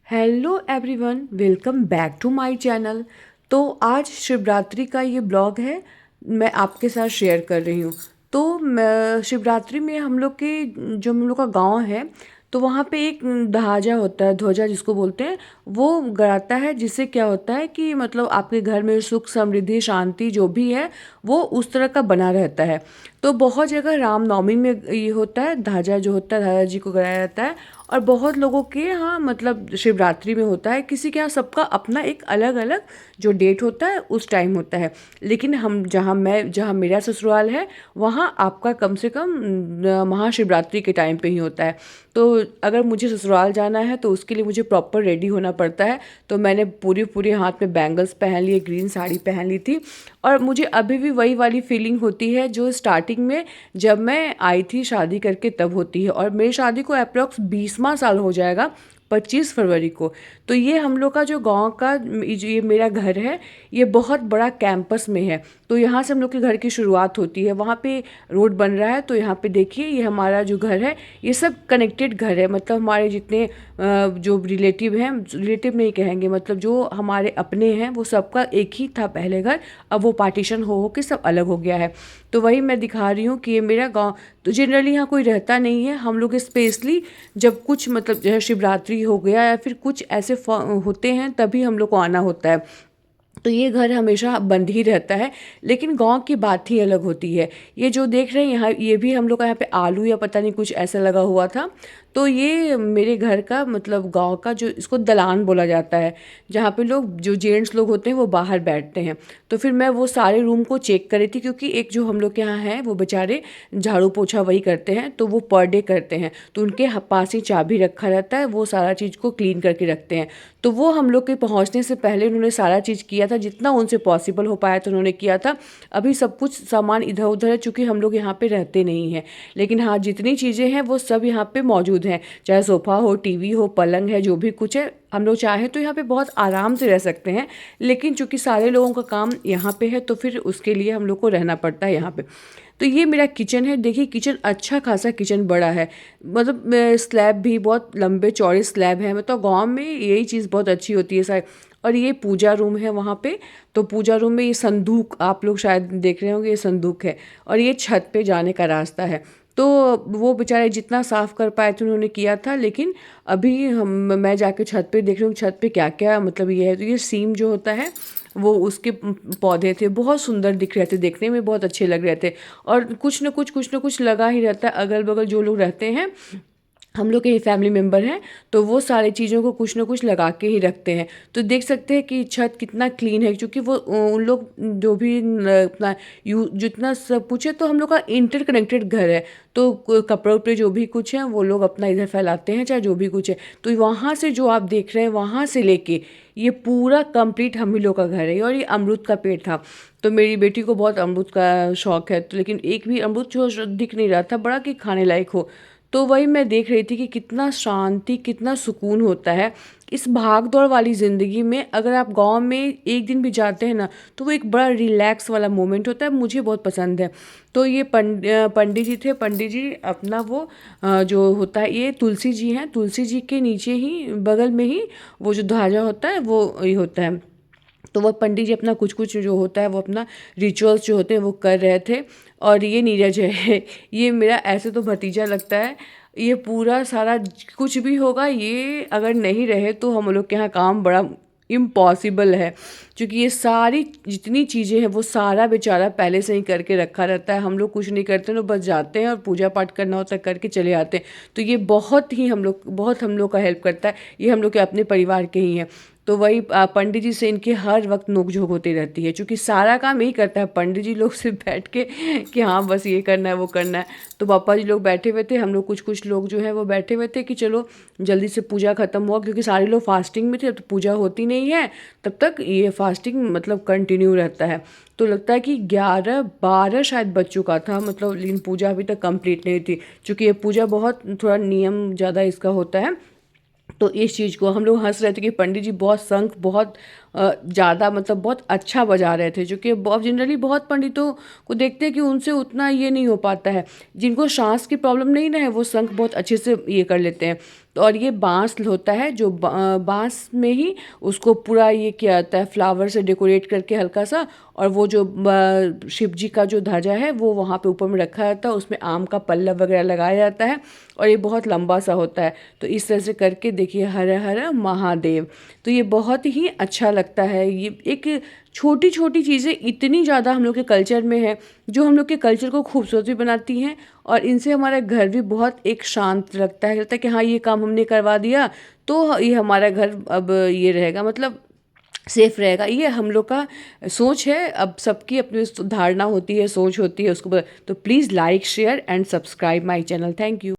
Hello everyone, welcome back to my channel. तो आज शिवरात्रि का ये ब्लॉग है, मैं आपके साथ शेयर कर रही हूँ। तो शिवरात्रि में हम लोग के जो हम लोग का गांव है, तो वहाँ पे एक ध्वजा होता है, ध्वजा जिसको बोलते हैं, वो गड़ाता है। जिससे क्या होता है कि मतलब आपके घर में सुख समृद्धि शांति जो भी है वो उस तरह का बना रहता है। तो बहुत जगह रामनवमी में ये होता है, ध्वजा जो होता है ध्वजा जी को गड़ाया जाता है। और बहुत लोगों के यहाँ मतलब शिवरात्रि में होता है, किसी के यहाँ सबका अपना एक अलग अलग जो डेट होता है उस टाइम होता है। लेकिन हम जहाँ मेरा ससुराल है, वहाँ आपका कम से कम महाशिवरात्रि के टाइम पे ही होता है। तो अगर मुझे ससुराल जाना है तो उसके लिए मुझे प्रॉपर रेडी होना पड़ता है। तो मैंने पूरी पूरी हाथ में बैंगल्स पहन लिए, ग्रीन साड़ी पहन ली थी। और मुझे अभी भी वही वाली फीलिंग होती है जो स्टार्टिंग में जब मैं आई थी शादी करके तब होती है। और मेरी शादी को अप्रॉक्स 20वां साल हो जाएगा 25 फरवरी को। तो ये हम लोग का जो गांव का जो ये मेरा घर है, ये बहुत बड़ा कैंपस में है। तो यहाँ से हम लोग के घर की शुरुआत होती है, वहाँ पे रोड बन रहा है। तो यहाँ पे देखिए, ये हमारा जो घर है ये सब कनेक्टेड घर है। मतलब हमारे जितने जो रिलेटिव हैं, रिलेटिव नहीं कहेंगे, मतलब जो हमारे अपने हैं वो सबका एक ही था पहले घर। अब वो पार्टीशन हो के सब अलग हो गया है। तो वही मैं दिखा रही हूँ कि ये मेरा गांव। तो जनरली यहाँ कोई रहता नहीं है। हम लोग स्पेशली जब कुछ मतलब जो है शिवरात्रि हो गया या फिर कुछ ऐसे होते हैं तभी हम लोग को आना होता है। तो ये घर हमेशा बंद ही रहता है। लेकिन गांव की बात ही अलग होती है। ये जो देख रहे हैं यहाँ, ये भी हम लोग का यहाँ पे आलू या पता नहीं कुछ ऐसा लगा हुआ था। तो ये मेरे घर का मतलब गांव का जो इसको दलान बोला जाता है, जहाँ पे लोग जो जेंट्स लोग होते हैं वो बाहर बैठते हैं। तो फिर मैं वो सारे रूम को चेक करी थी, क्योंकि एक जो हम लोग के यहाँ है वो बेचारे झाड़ू पोछा वही करते हैं, तो वो पर डे करते हैं। तो उनके पास ही चाबी रखा रहता है, वो सारा चीज़ को क्लीन करके रखते हैं। तो वो हम लोग के पहुंचने से पहले उन्होंने सारा चीज़ किया था, जितना उनसे पॉसिबल हो पाया तो उन्होंने किया था। अभी सब कुछ सामान इधर उधर है, चूँकि हम लोग यहाँ पे रहते नहीं हैं। लेकिन हाँ, जितनी चीज़ें हैं वो सब यहाँ पे मौजूद हैं, चाहे सोफ़ा हो, टीवी हो, पलंग है, जो भी कुछ है। हम लोग चाहें तो यहाँ पे बहुत आराम से रह सकते हैं। लेकिन चूँकि सारे लोगों का काम यहाँ पे है, तो फिर उसके लिए हम लोग को रहना पड़ता है यहाँ पे। तो ये मेरा किचन है। देखिए, किचन अच्छा खासा किचन बड़ा है। मतलब स्लैब भी बहुत लंबे चौड़े स्लैब है। मतलब गांव में यही चीज़ बहुत अच्छी होती है शायद। और ये पूजा रूम है वहाँ पे। तो पूजा रूम में ये संदूक आप लोग शायद देख रहे होंगे, ये संदूक है। और ये छत पे जाने का रास्ता है। तो वो बेचारे जितना साफ़ कर पाए थे उन्होंने किया था। लेकिन अभी मैं जाके छत पे देख रही हूँ, छत पे क्या क्या मतलब ये है। तो ये सीम जो होता है वो उसके पौधे थे, बहुत सुंदर दिख रहे थे, देखने में बहुत अच्छे लग रहे थे। और कुछ न कुछ लगा ही रहता है। अगल बगल जो लोग रहते हैं, हम लोग के ही फैमिली मेम्बर हैं, तो वो सारी चीज़ों को कुछ ना कुछ लगा के ही रखते हैं। तो देख सकते हैं कि छत कितना क्लीन है, क्योंकि वो उन लोग जो भी अपना यू जितना सब कुछ है, तो हम लोग का इंटरकनेक्टेड घर है। तो कपड़े उपड़े जो भी कुछ हैं वो लोग अपना इधर फैलाते हैं, चाहे जो भी कुछ है। तो वहाँ से जो आप देख रहे हैं, वहाँ से लेके ये पूरा कंप्लीट हम ही लोग का घर है। और ये अमरूद का पेड़ था। तो मेरी बेटी को बहुत अमरूद का शौक है, तो लेकिन एक भी अमरूद जो दिख नहीं रहा था बड़ा कि खाने लायक हो। तो वही मैं देख रही थी कि कितना शांति, कितना सुकून होता है इस भाग दौड़ वाली ज़िंदगी में। अगर आप गांव में एक दिन भी जाते हैं ना, तो वो एक बड़ा रिलैक्स वाला मोमेंट होता है। मुझे बहुत पसंद है। तो ये पंडित जी थे। पंडित जी अपना वो जो होता है, ये तुलसी जी हैं, तुलसी जी के नीचे ही बगल में ही वो जो ध्वजा होता है वो ये होता है। तो वो पंडित जी अपना कुछ कुछ जो होता है वो अपना रिचुअल्स जो होते हैं वो कर रहे थे। और ये नीरज है ये मेरा ऐसे तो भतीजा लगता है। ये पूरा सारा कुछ भी होगा, ये अगर नहीं रहे तो हम लोग के यहाँ काम बड़ा इम्पॉसिबल है। क्योंकि ये सारी जितनी चीज़ें हैं वो सारा बेचारा पहले से ही करके रखा रहता है। हम लोग कुछ नहीं करते ना, बस जाते हैं और पूजा पाठ करना होता है, करके चले आते हैं। तो ये बहुत हम लोग का हेल्प करता है। ये हम लोग के अपने परिवार के ही हैं। तो वही पंडित जी से इनकी हर वक्त नोक-झोंक होती रहती है, क्योंकि सारा काम यही करता है पंडित जी लोग सिर्फ बैठ के कि हाँ बस ये करना है वो करना है। तो पापा जी लोग बैठे हुए थे, हम लोग कुछ लोग जो है वो बैठे हुए थे कि चलो जल्दी से पूजा ख़त्म हुआ, क्योंकि सारे लोग फास्टिंग में थे। तो पूजा होती नहीं है तब तक, ये फास्टिंग मतलब कंटिन्यू रहता है। तो लगता है कि 11-12 शायद बज चुका था मतलब, लेकिन पूजा अभी तक कंप्लीट नहीं थी। चूँकि ये पूजा बहुत थोड़ा नियम ज़्यादा इसका होता है। तो इस चीज़ को हम लोग हंस रहे थे कि पंडित जी बहुत शंख बहुत ज़्यादा मतलब बहुत अच्छा बजा रहे थे। जो कि बहुत जनरली बहुत पंडितों को देखते हैं कि उनसे उतना ये नहीं हो पाता है। जिनको सांस की प्रॉब्लम नहीं ना है, वो शंख बहुत अच्छे से ये कर लेते हैं। तो और ये बांस होता है जो बांस में ही उसको पूरा ये किया जाता है, फ्लावर से डेकोरेट करके हल्का सा। और वो जो शिव जी का जो ध्वजा है वो वहाँ पे ऊपर में रखा जाता है, उसमें आम का पल्लव वगैरह लगाया जाता है और ये बहुत लंबा सा होता है। तो इस तरह से करके देखिए, हर हर महादेव। तो ये बहुत ही अच्छा लगता है। ये एक छोटी छोटी चीज़ें इतनी ज़्यादा हम लोग के कल्चर में है, जो हम लोग के कल्चर को खूबसूरत भी बनाती हैं और इनसे हमारा घर भी बहुत एक शांत लगता है कि हाँ, ये काम हमने करवा दिया तो ये हमारा घर अब ये रहेगा, मतलब सेफ रहेगा। ये हम लोग का सोच है। अब सबकी अपनी धारणा होती है, सोच होती है उसको तो please like share and subscribe my channel. Thank you.